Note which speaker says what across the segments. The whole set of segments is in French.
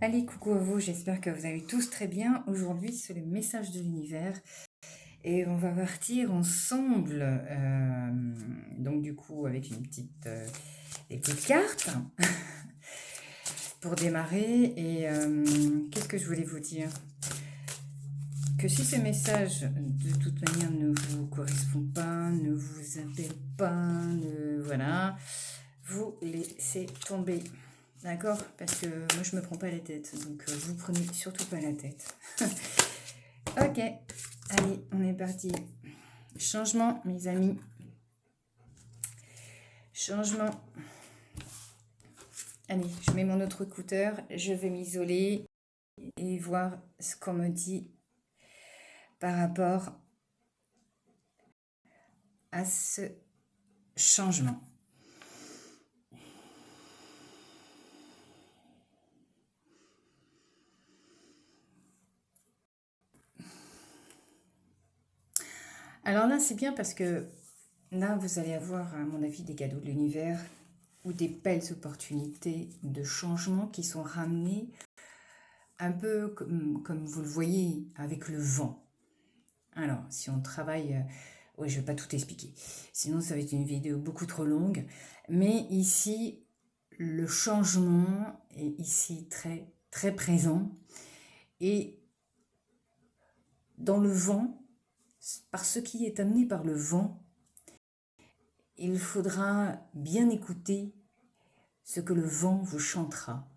Speaker 1: Allez, coucou à vous, j'espère que vous allez tous très bien. Aujourd'hui, c'est le message de l'univers et on va partir ensemble, donc du coup avec des petites cartes pour démarrer. Et qu'est-ce que je voulais vous dire? Que si ce message de toute manière ne vous correspond pas, ne vous appelle pas, voilà, vous laissez tomber. D'accord? Parce que moi je me prends pas la tête, donc vous prenez surtout pas la tête. Ok, allez, on est parti. Changement, mes amis. Changement. Allez, je mets mon autre écouteur, je vais m'isoler et voir ce qu'on me dit par rapport à ce changement. Alors là, c'est bien parce que là, vous allez avoir, à mon avis, des cadeaux de l'univers ou des belles opportunités de changement qui sont ramenées un peu comme vous le voyez avec le vent. Alors, si on travaille... oui, je ne vais pas tout expliquer. Sinon, ça va être une vidéo beaucoup trop longue. Mais ici, le changement est ici très, très présent. Et dans le vent, par ce qui est amené par le vent, il faudra bien écouter ce que le vent vous chantera.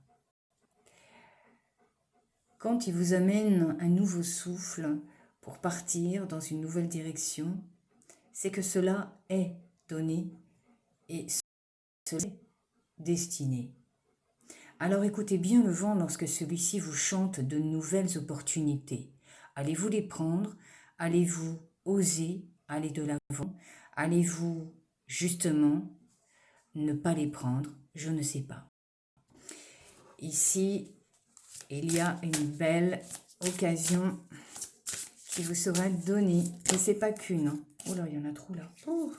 Speaker 1: Quand il vous amène un nouveau souffle pour partir dans une nouvelle direction, c'est que cela est donné et cela est destiné. Alors écoutez bien le vent lorsque celui-ci vous chante de nouvelles opportunités. Allez-vous les prendre? Allez-vous oser aller de l'avant? Allez-vous justement ne pas les prendre? Je ne sais pas. Ici, il y a une belle occasion qui vous sera donnée. Et c'est pas qu'une. Hein. Oh là, il y en a trop là. Oh.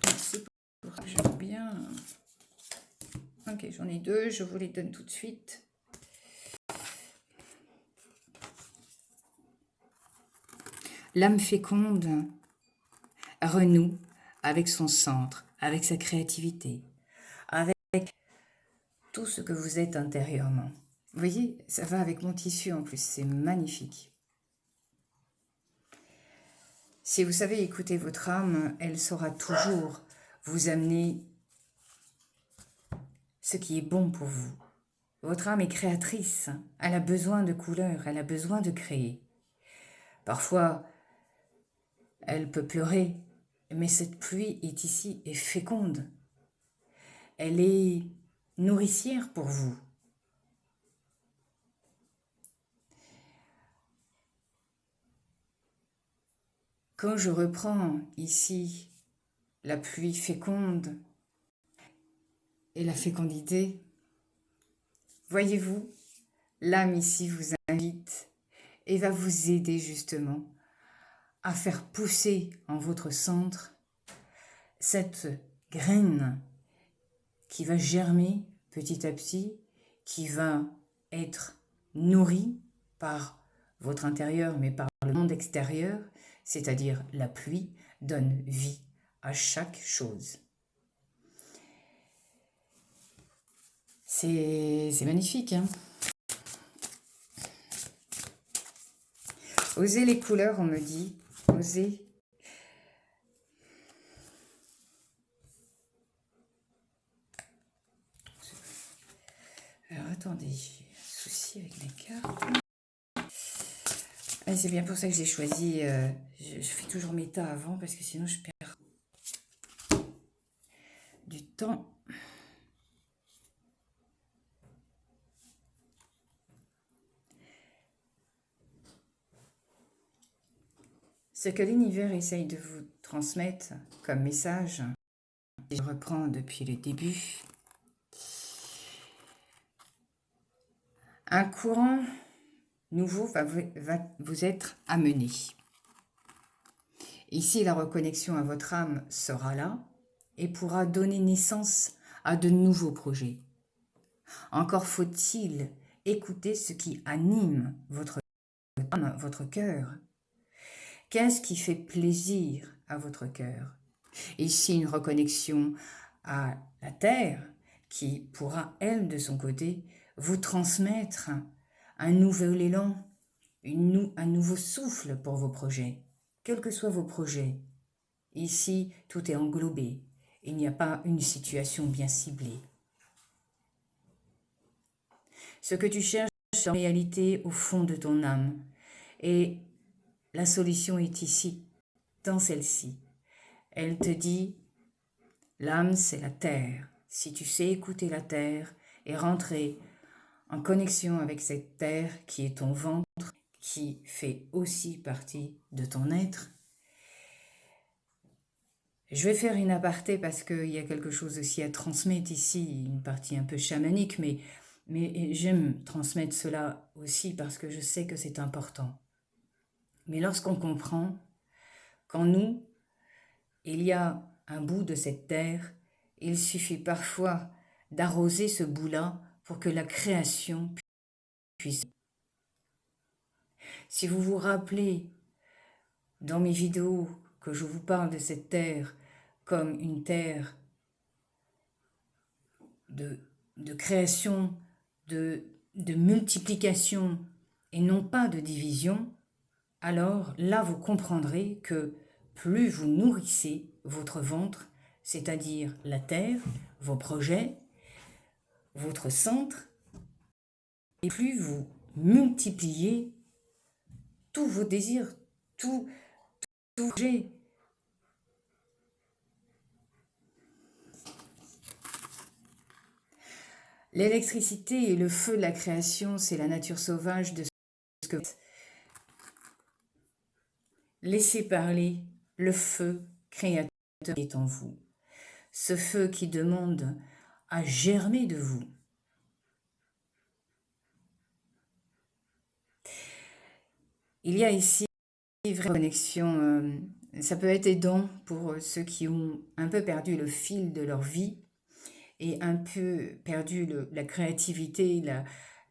Speaker 1: Merci pour ça, j'aime bien. Ok, j'en ai deux, je vous les donne tout de suite. L'âme féconde renoue avec son centre, avec sa créativité, avec tout ce que vous êtes intérieurement. Vous voyez, ça va avec mon tissu en plus, c'est magnifique. Si vous savez écouter votre âme, elle saura toujours vous amener ce qui est bon pour vous. Votre âme est créatrice, elle a besoin de couleurs, elle a besoin de créer. Parfois, elle peut pleurer, mais cette pluie est ici et féconde. Elle est nourricière pour vous. Quand je reprends ici la pluie féconde et la fécondité, voyez-vous, l'âme ici vous invite et va vous aider justement à faire pousser en votre centre cette graine qui va germer petit à petit, qui va être nourrie par votre intérieur, mais par le monde extérieur, c'est-à-dire la pluie, donne vie à chaque chose. C'est magnifique, hein? Osez les couleurs, on me dit. Osez. Alors attendez, j'ai un souci avec mes cartes. Ah, c'est bien pour ça que j'ai choisi. Je fais toujours mes tas avant parce que sinon je perds du temps. Ce que l'univers essaye de vous transmettre comme message, je reprends depuis le début. Un courant nouveau va vous être amené. Ici, la reconnexion à votre âme sera là et pourra donner naissance à de nouveaux projets. Encore faut-il écouter ce qui anime votre âme, votre cœur. Qu'est-ce qui fait plaisir à votre cœur? Ici, une reconnexion à la terre qui pourra, elle, de son côté, vous transmettre un nouvel élan, un nouveau souffle pour vos projets, quels que soient vos projets. Ici, tout est englobé. Il n'y a pas une situation bien ciblée. Ce que tu cherches en réalité au fond de ton âme. Et la solution est ici, dans celle-ci. Elle te dit, l'âme c'est la terre. Si tu sais écouter la terre et rentrer en connexion avec cette terre qui est ton ventre, qui fait aussi partie de ton être. Je vais faire une aparté parce qu'il y a quelque chose aussi à transmettre ici, une partie un peu chamanique, mais j'aime transmettre cela aussi parce que je sais que c'est important. Mais lorsqu'on comprend qu'en nous, il y a un bout de cette terre, il suffit parfois d'arroser ce bout-là pour que la création puisse. Si vous vous rappelez dans mes vidéos que je vous parle de cette terre comme une terre de création, de multiplication et non pas de division, alors là vous comprendrez que plus vous nourrissez votre ventre, c'est-à-dire la terre, vos projets, votre centre, et plus vous multipliez tous vos désirs, tout projet. L'électricité et le feu de la création, c'est la nature sauvage de ce que laissez parler le feu créateur qui est en vous. Ce feu qui demande à germer de vous. Il y a ici une vraie connexion. Ça peut être aidant pour ceux qui ont un peu perdu le fil de leur vie et un peu perdu la créativité,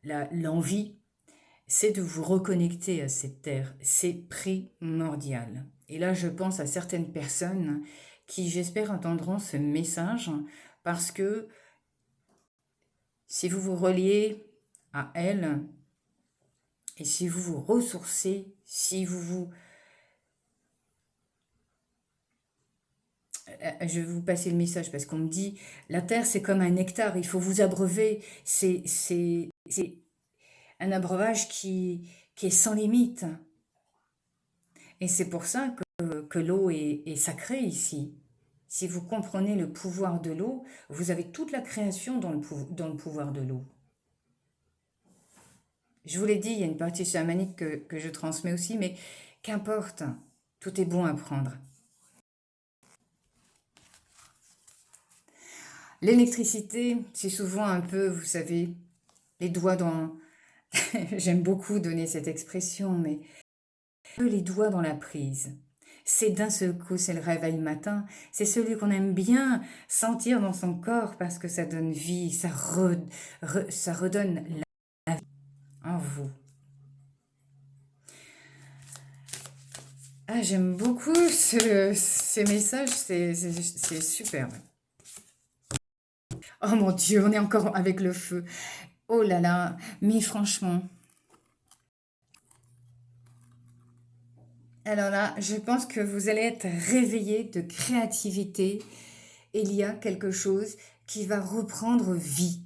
Speaker 1: l'envie. C'est de vous reconnecter à cette terre. C'est primordial. Et là, je pense à certaines personnes qui, j'espère, entendront ce message parce que si vous vous reliez à elle et si vous vous ressourcez, si vous vous... Je vais vous passer le message parce qu'on me dit, la terre c'est comme un nectar, il faut vous abreuver. C'est un abreuvage qui est sans limite. Et c'est pour ça que l'eau est sacrée ici. Si vous comprenez le pouvoir de l'eau, vous avez toute la création dans le pouvoir de l'eau. Je vous l'ai dit, il y a une partie chamanique que je transmets aussi, mais qu'importe, tout est bon à prendre. L'électricité, c'est souvent un peu, vous savez, les doigts dans... J'aime beaucoup donner cette expression, mais les doigts dans la prise. C'est d'un seul coup, c'est le réveil matin, c'est celui qu'on aime bien sentir dans son corps parce que ça donne vie, ça redonne la vie en vous. Ah, j'aime beaucoup ces messages, c'est superbe. Oh mon Dieu, on est encore avec le feu. Oh là là, mais franchement. Alors là, je pense que vous allez être réveillé de créativité. Il y a quelque chose qui va reprendre vie.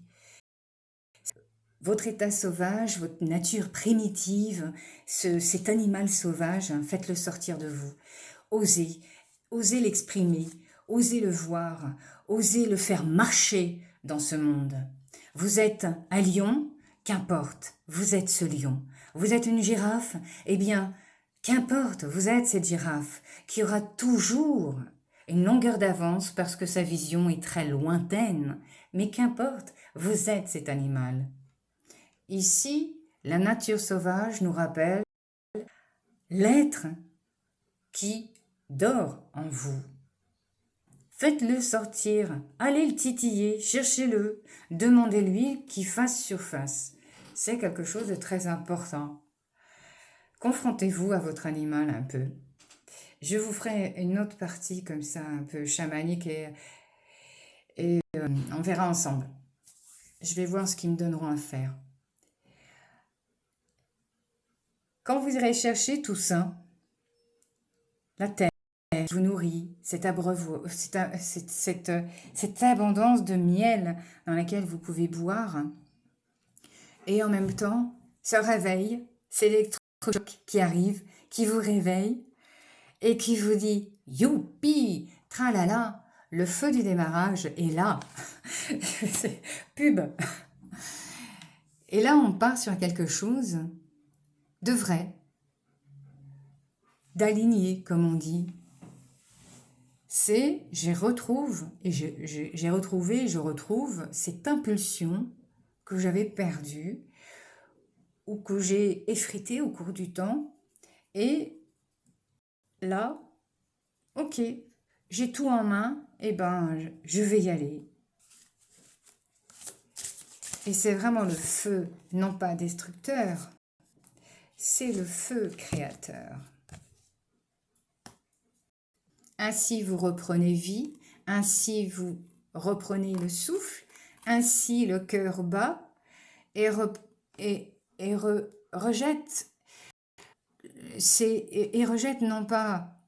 Speaker 1: Votre état sauvage, votre nature primitive, cet animal sauvage, hein, faites-le sortir de vous. Osez l'exprimer, osez le voir, osez le faire marcher dans ce monde. Vous êtes un lion, qu'importe, vous êtes ce lion. Vous êtes une girafe, eh bien, qu'importe, vous êtes cette girafe qui aura toujours une longueur d'avance parce que sa vision est très lointaine. Mais qu'importe, vous êtes cet animal. Ici, La nature sauvage nous rappelle l'être qui dort en vous. Faites-le sortir, allez le titiller, cherchez-le, demandez-lui qu'il fasse surface. C'est quelque chose de très important. Confrontez-vous à votre animal un peu. Je vous ferai une autre partie comme ça, un peu chamanique et on verra ensemble. Je vais voir ce qu'ils me donneront à faire. Quand vous irez chercher tout ça, la terre qui vous nourrit, cette abondance de miel dans laquelle vous pouvez boire, et en même temps, ce réveil, c'est l'électrochoc qui arrive, qui vous réveille et qui vous dit « Youpi, tralala, le feu du démarrage est là !» C'est pub. Et là, on part sur quelque chose de vrai, d'aligné, comme on dit. C'est, je retrouve cette impulsion que j'avais perdue ou que j'ai effritée au cours du temps. Et là, ok, j'ai tout en main, et ben, je vais y aller. Et c'est vraiment le feu, non pas destructeur, c'est le feu créateur. Ainsi vous reprenez vie, ainsi vous reprenez le souffle, ainsi le cœur bat et rejette non pas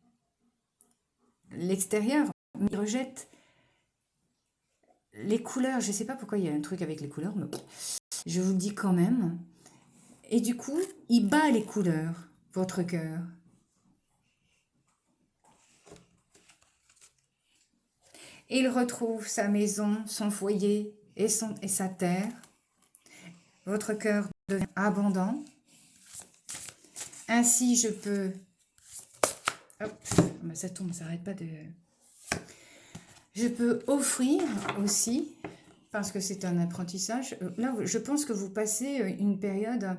Speaker 1: l'extérieur, mais il rejette les couleurs. Je ne sais pas pourquoi il y a un truc avec les couleurs, mais je vous le dis quand même. Et du coup, il bat les couleurs, votre cœur. Et il retrouve sa maison, son foyer et sa terre. Votre cœur devient abondant. Ainsi, je peux... Hop, ça tombe, ça n'arrête pas de... Je peux offrir aussi, parce que c'est un apprentissage. Là, je pense que vous passez une période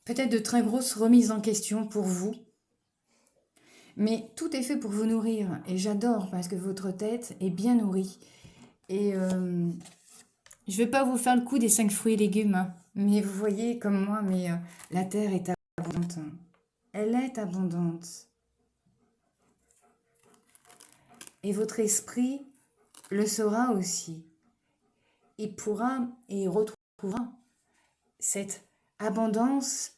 Speaker 1: peut-être de très grosse remise en question pour vous. Mais tout est fait pour vous nourrir. Et j'adore parce que votre tête est bien nourrie. Et je ne vais pas vous faire le coup des 5 fruits et légumes. Hein, mais vous voyez comme moi, la terre est abondante. Elle est abondante. Et votre esprit le saura aussi. Il pourra et il retrouvera cette abondance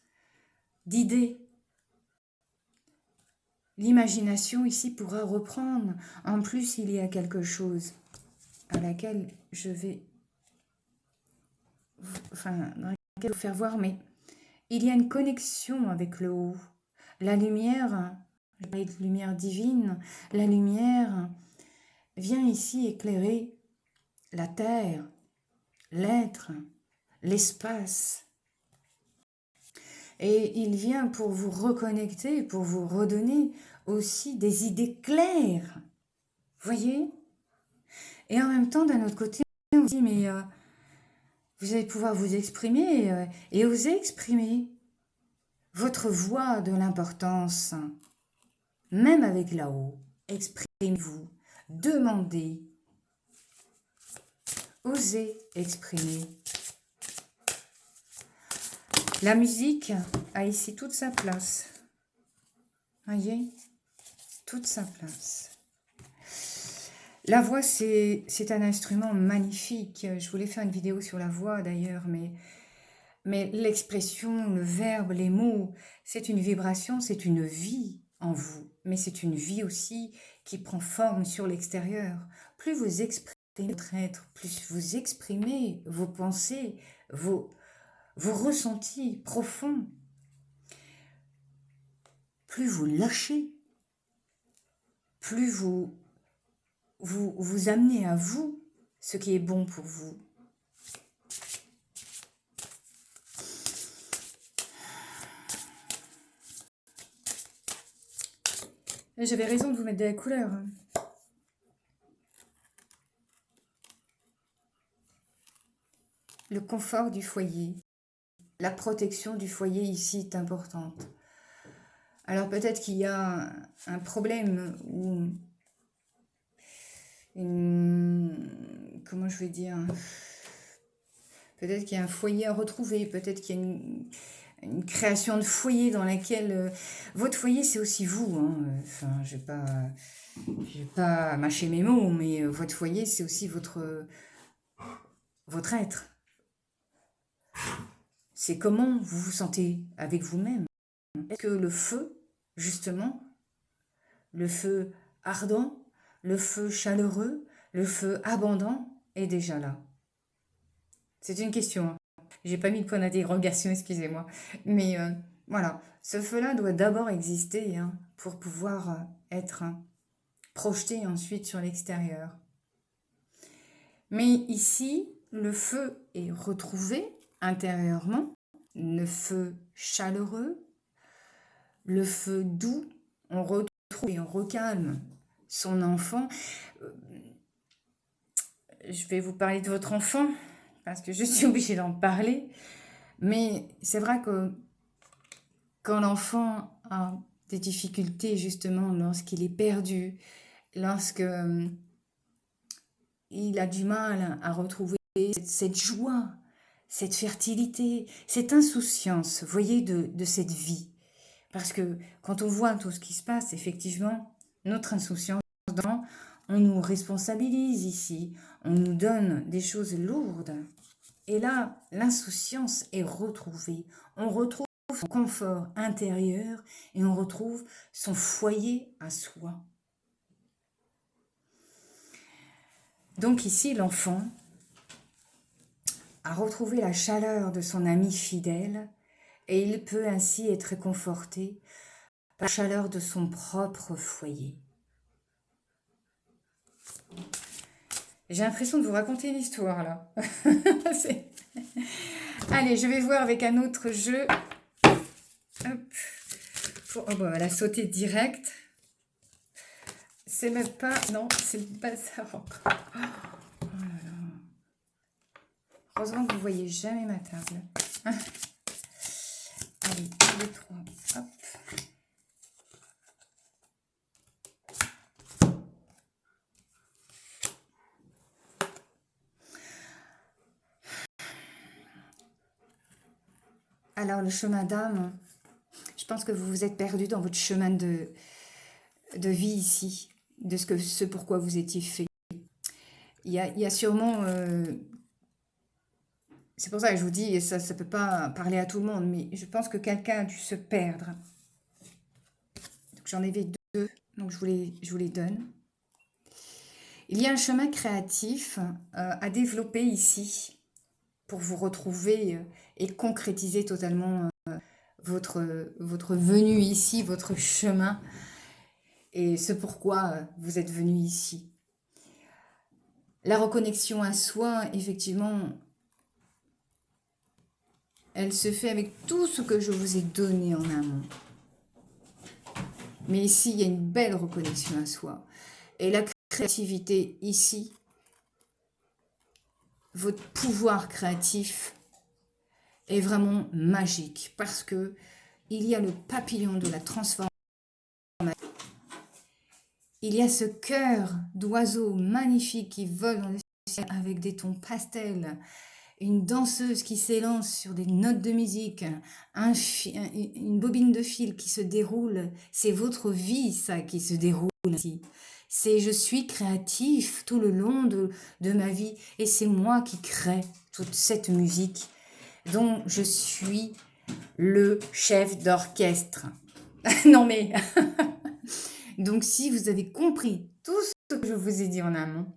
Speaker 1: d'idées. L'imagination ici pourra reprendre. En plus, il y a quelque chose à laquelle je vais vous faire voir, mais il y a une connexion avec le haut. La lumière, je parle de lumière divine, la lumière vient ici éclairer la terre, l'être, l'espace. Et il vient pour vous reconnecter, pour vous redonner aussi des idées claires. Voyez? Et en même temps, d'un autre côté, on dit, mais vous allez pouvoir vous exprimer et oser exprimer votre voix de l'importance. Même avec là-haut, exprimez-vous, demandez, osez exprimer. La musique a ici toute sa place. Voyez, toute sa place. La voix, c'est un instrument magnifique. Je voulais faire une vidéo sur la voix d'ailleurs, mais l'expression, le verbe, les mots, c'est une vibration, c'est une vie en vous. Mais c'est une vie aussi qui prend forme sur l'extérieur. Plus vous exprimez votre être, plus vous exprimez vos pensées, vos ressentis profonds, plus vous lâchez, plus vous amenez à vous ce qui est bon pour vous. J'avais raison de vous mettre de la couleur. Le confort du foyer. la protection du foyer ici est importante. Alors peut-être qu'il y a un problème ou comment je vais dire, peut-être qu'il y a un foyer à retrouver, peut-être qu'il y a une création de foyer dans laquelle votre foyer c'est aussi vous, hein. Enfin je vais pas mâcher mes mots, mais votre foyer c'est aussi votre être. C'est comment vous vous sentez avec vous-même. Est-ce que le feu, justement, le feu ardent, le feu chaleureux, le feu abondant est déjà là? C'est une question, hein. J'ai pas mis de point d'interrogation, excusez-moi. Mais voilà, ce feu-là doit d'abord exister, hein, pour pouvoir être projeté ensuite sur l'extérieur. Mais ici, le feu est retrouvé intérieurement, le feu chaleureux, le feu doux, on retrouve et on recalme son enfant. Je vais vous parler de votre enfant, parce que je suis obligée d'en parler. Mais c'est vrai que quand l'enfant a des difficultés, justement, lorsqu'il est perdu, lorsque il a du mal à retrouver cette joie, cette fertilité, cette insouciance, vous voyez, de cette vie. Parce que quand on voit tout ce qui se passe, effectivement, notre insouciance, on nous responsabilise ici, on nous donne des choses lourdes. Et là, l'insouciance est retrouvée. On retrouve son confort intérieur et on retrouve son foyer à soi. Donc ici, l'enfant a retrouvé la chaleur de son ami fidèle et il peut ainsi être réconforté par la chaleur de son propre foyer. J'ai l'impression de vous raconter une histoire là. Allez, je vais voir avec un autre jeu. Hop. Oh, bon, elle a sauté direct. C'est même pas... Non, c'est le bazar encore. Oh là là. Heureusement que vous ne voyez jamais ma table. Allez, tous les trois. Hop. Alors, le chemin d'âme, je pense que vous vous êtes perdu dans votre chemin de vie ici, de ce pourquoi vous étiez fait. Il y a sûrement... c'est pour ça que je vous dis, et ça ne peut pas parler à tout le monde, mais je pense que quelqu'un a dû se perdre. J'en avais deux, donc je vous les donne. Il y a un chemin créatif à développer ici pour vous retrouver et concrétiser totalement votre venue ici, votre chemin et ce pourquoi vous êtes venu ici. La reconnexion à soi, effectivement, elle se fait avec tout ce que je vous ai donné en amont. Mais ici, il y a une belle reconnexion à soi. Et la créativité ici, votre pouvoir créatif est vraiment magique parce que il y a le papillon de la transformation. Il y a ce cœur d'oiseau magnifique qui vole dans le ciel avec des tons pastels. Une danseuse qui s'élance sur des notes de musique, une bobine de fil qui se déroule. C'est votre vie, ça, qui se déroule ici. C'est je suis créatif tout le long de ma vie et c'est moi qui crée toute cette musique dont je suis le chef d'orchestre. Non mais... Donc si vous avez compris tout ce que je vous ai dit en amont,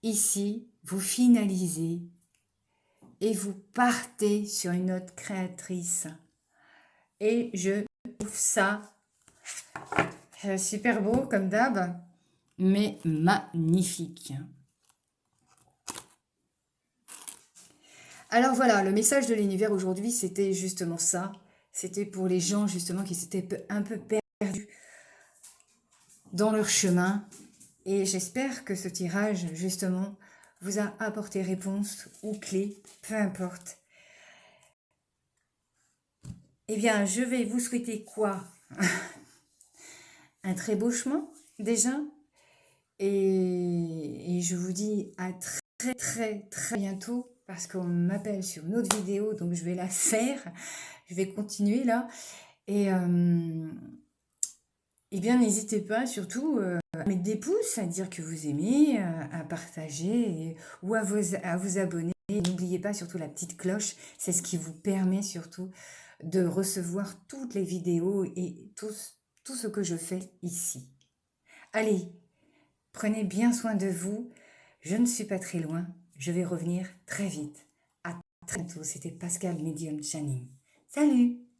Speaker 1: ici, vous finalisez et vous partez sur une note créatrice. Et je trouve ça super beau comme d'hab, mais magnifique. Alors voilà, le message de l'univers aujourd'hui, c'était justement ça. C'était pour les gens justement qui s'étaient un peu perdus dans leur chemin. Et j'espère que ce tirage, justement, vous a apporté réponse ou clé, peu importe. Eh bien, je vais vous souhaiter quoi? Un très beau chemin, déjà. Et je vous dis à très bientôt parce qu'on m'appelle sur une autre vidéo, donc je vais la faire. Je vais continuer là. Et bien, n'hésitez pas surtout à mettre des pouces, à dire que vous aimez, à partager ou à vous abonner. Et n'oubliez pas surtout la petite cloche, c'est ce qui vous permet surtout de recevoir toutes les vidéos et tout ce que je fais ici. Allez, prenez bien soin de vous. Je ne suis pas très loin. Je vais revenir très vite. À très bientôt. C'était Pascal Medium Channing. Salut!